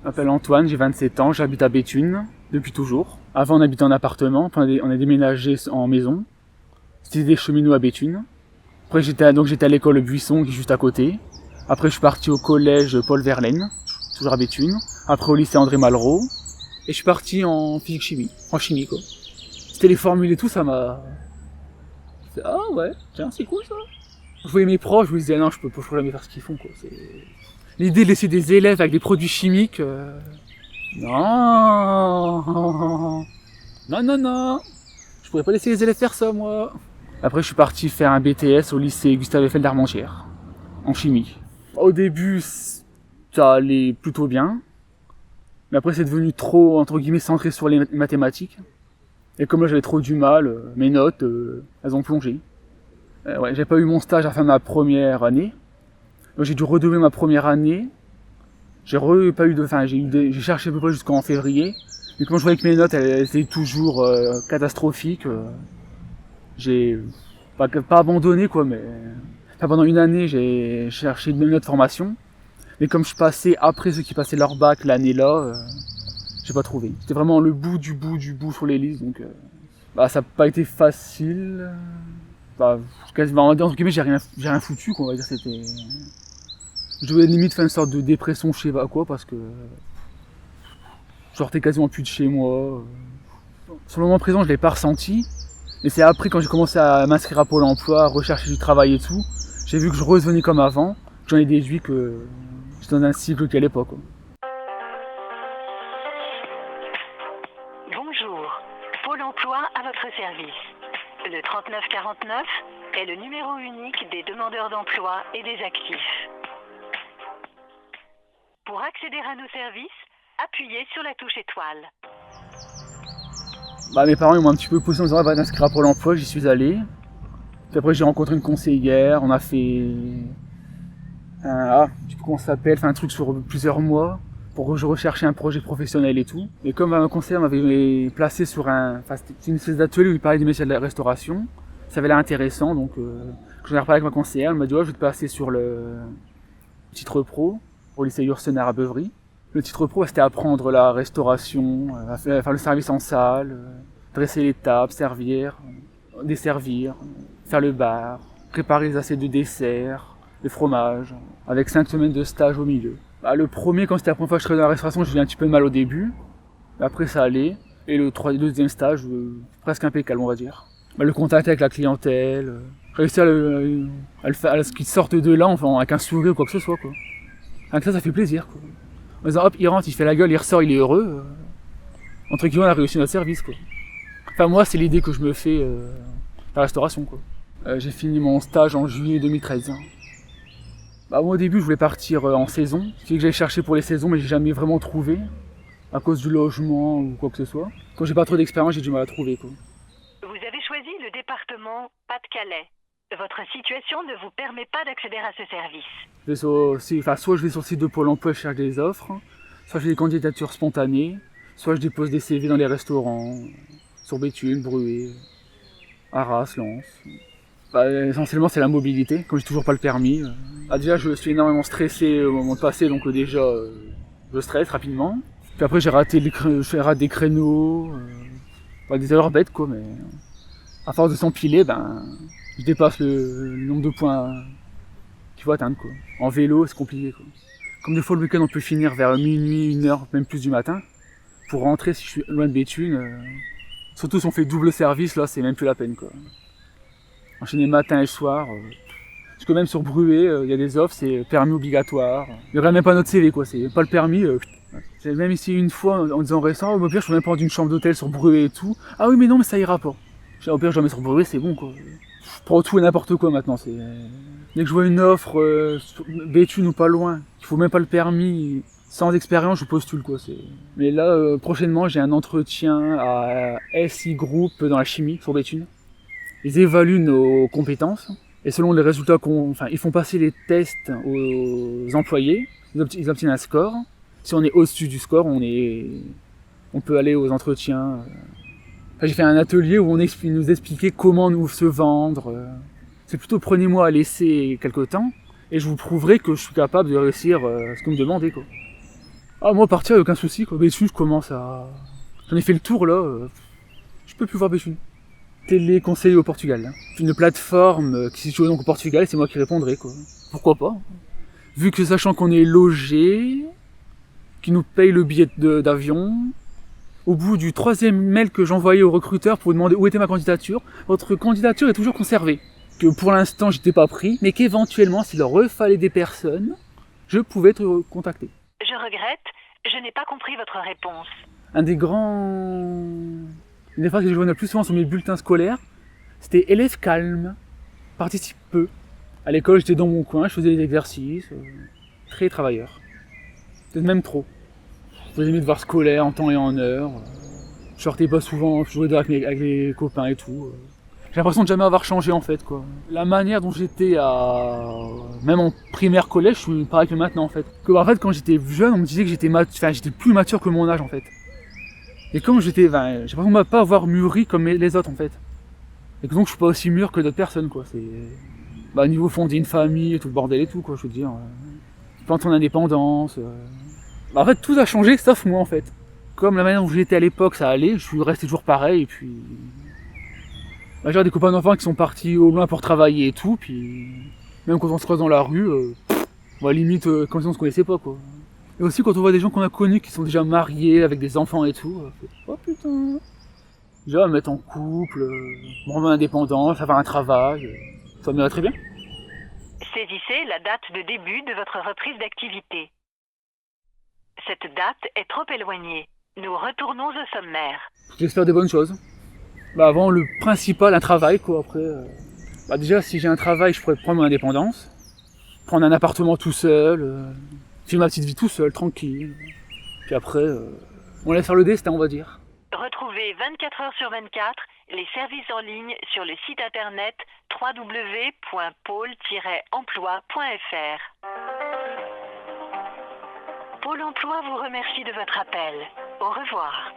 Je m'appelle Antoine, j'ai 27 ans, j'habite à Béthune depuis toujours. Avant on habitait en appartement, puis on a déménagé en maison. C'était des cheminots à Béthune. Après j'étais à l'école Buisson qui est juste à côté. Après je suis parti au collège Paul Verlaine, toujours à Béthune. Après au lycée André Malraux. Et je suis parti en physique-chimie, en chimie quoi. C'était les formules et tout, ça m'a... Ah ouais, tiens c'est cool ça. Je voyais mes profs, je me disais non je peux jamais faire ce qu'ils font quoi. L'idée de laisser des élèves avec des produits chimiques... Non, non, je pourrais pas laisser les élèves faire ça moi. Après je suis parti faire un BTS au lycée Gustave Eiffel d'Armentières, en chimie. Au début ça allait plutôt bien, mais après c'est devenu trop entre guillemets centré sur les mathématiques. Et comme là j'avais trop du mal, mes notes elles ont plongé. Ouais, j'ai pas eu mon stage à la fin de ma première année, donc j'ai dû redoubler ma première année. J'ai cherché à peu près jusqu'en février, mais quand je voyais que mes notes elles étaient toujours catastrophiques, j'ai pas abandonné quoi, mais pendant une année j'ai cherché une autre formation, mais comme je passais après ceux qui passaient leur bac l'année là, j'ai pas trouvé. C'était vraiment le bout du bout sur les listes, donc ça n'a pas été facile. Quasiment entre guillemets j'ai rien foutu quoi, on va dire. C'était... Je devais limite faire une sorte de dépression, je sais pas quoi, parce que je sortais quasiment plus de chez moi. Sur le moment présent, je l'ai pas ressenti, mais c'est après quand j'ai commencé à m'inscrire à Pôle emploi, à rechercher du travail et tout, j'ai vu que je revenais comme avant, j'en ai déduit que j'étais dans un cycle qui allait pas quoi. Bonjour, Pôle emploi à votre service. Le 3949 est le numéro unique des demandeurs d'emploi et des actifs. Pour accéder à nos services, appuyez sur la touche étoile. Mes parents ils m'ont un petit peu poussé en disant va t'inscrire à Pôle emploi, j'y suis allé. Puis après j'ai rencontré une conseillère, on a fait je sais plus comment ça s'appelle, un truc sur plusieurs mois pour que je recherchais un projet professionnel et tout. Et comme un conseiller m'avait placé sur c'était une espèce d'atelier où il parlait du métier de la restauration, ça avait l'air intéressant, donc quand j'en ai reparlé avec ma conseillère, elle m'a dit je vais te passer sur le titre pro au lycée Yourcenar à Beuvry. Le titre pro c'était apprendre la restauration, faire le service en salle, dresser les tables, servir, desservir, faire le bar, préparer les assiettes de dessert, le fromage, avec 5 semaines de stage au milieu. Le premier, quand c'était la première fois que je travaillais dans la restauration, j'ai eu un petit peu de mal au début, après ça allait, et le deuxième stage, presque impeccable on va dire. Le contact avec la clientèle, réussir à ce qu'ils sortent de là avec un sourire ou quoi que ce soit quoi. Avec ça fait plaisir quoi. En disant hop il rentre, il fait la gueule, il ressort, il est heureux. Entre guillemets on a réussi notre service quoi. Enfin moi c'est l'idée que je me fais la restauration quoi. J'ai fini mon stage en juillet 2013. Moi au début je voulais partir en saison, ce qui fait que j'allais chercher pour les saisons mais j'ai jamais vraiment trouvé, à cause du logement ou quoi que ce soit. Quand j'ai pas trop d'expérience j'ai du mal à trouver quoi. Vous avez choisi le département Pas-de-Calais. Votre situation ne vous permet pas d'accéder à ce service. Soit je vais sur le site de Pôle emploi et je cherche des offres, soit j'ai des candidatures spontanées, soit je dépose des CV dans les restaurants, sur Béthune, Bruay, Arras, Lens. Essentiellement c'est la mobilité, comme j'ai toujours pas le permis. Déjà je suis énormément stressé au moment de passer, donc déjà je stresse rapidement. Puis après j'ai raté des créneaux, des erreurs bêtes quoi, mais à force de s'empiler, je dépasse le nombre de points qu'il faut atteindre quoi. En vélo c'est compliqué quoi. Comme des fois le week-end on peut finir vers minuit, 1h, même plus du matin. Pour rentrer si je suis loin de Béthune, surtout si on fait double service là c'est même plus la peine quoi. Enchaîner matin et soir. Parce que même sur Bruay, il y a des offres, c'est permis obligatoire. Il regarde même pas notre CV quoi, c'est pas le permis. J'ai même ici une fois en disant récent, au pire je peux même prendre une chambre d'hôtel sur Bruay et tout. Ah oui mais non mais ça ira pas. Au pire je mets sur Bruay, c'est bon quoi. Je prends tout et n'importe quoi maintenant. Dès que je vois une offre Béthune ou pas loin, il faut même pas le permis, sans expérience je postule quoi. Mais là prochainement j'ai un entretien à SI Group dans la chimie sur Béthune. Ils évaluent nos compétences et selon les résultats ils font passer les tests aux employés, ils obtiennent un score. Si on est au-dessus du score, on peut aller aux entretiens. J'ai fait un atelier où ils nous expliquaient comment nous se vendre. C'est plutôt prenez-moi à laisser quelques temps et je vous prouverai que je suis capable de réussir ce que vous me demandez quoi. Ah, moi, partir, aucun souci, quoi. Béthune, je commence à... J'en ai fait le tour, là. Je peux plus voir Béthune. Téléconseiller au Portugal. Hein. Une plateforme qui se situe donc au Portugal, c'est moi qui répondrai, quoi. Pourquoi pas? Vu que sachant qu'on est logé, qu'ils nous payent le billet d'avion, au bout du 3e mail que j'envoyais au recruteur pour demander où était ma candidature, votre candidature est toujours conservée. Que pour l'instant, j'étais pas pris, mais qu'éventuellement, s'il leur refallait des personnes, je pouvais être contacté. Je regrette, je n'ai pas compris votre réponse. Une des phrases que je vois le plus souvent sur mes bulletins scolaires, c'était élève calme, participe peu. À l'école, j'étais dans mon coin, je faisais des exercices, très travailleur. Peut-être même trop. Je faisais mes devoirs scolaires en temps et en heure. Je sortais pas souvent, je jouais avec les copains et tout. J'ai l'impression de jamais avoir changé en fait, quoi. La manière dont j'étais même en primaire, collège, je suis pareil que maintenant en fait. En fait, quand j'étais jeune, on me disait que j'étais plus mature que mon âge en fait. Et comme j'ai l'impression de pas avoir mûri comme les autres en fait. Et que donc je suis pas aussi mûr que d'autres personnes, quoi. C'est niveau fonder une famille et tout le bordel et tout, quoi, je veux dire. Prendre ton indépendance. En fait, tout a changé sauf moi en fait. Comme la manière dont j'étais à l'époque, ça allait, je suis resté toujours pareil et puis. J'ai des copains d'enfants qui sont partis au loin pour travailler et tout, puis même quand on se croise dans la rue, limite comme si on se connaissait pas, quoi. Et aussi quand on voit des gens qu'on a connus qui sont déjà mariés avec des enfants et tout, oh putain. Déjà me mettre en couple, me rendre indépendant, avoir un travail, ça m'irait très bien. Saisissez la date de début de votre reprise d'activité. Cette date est trop éloignée. Nous retournons au sommaire. J'espère des bonnes choses. Avant, le principal, un travail, quoi. Après, déjà, si j'ai un travail, je pourrais prendre mon indépendance, prendre un appartement tout seul, vivre ma petite vie tout seul, tranquille. Puis après, on laisse faire le destin, on va dire. Retrouvez 24 heures sur 24 les services en ligne sur le site internet www.pôle-emploi.fr. Pôle emploi vous remercie de votre appel. Au revoir.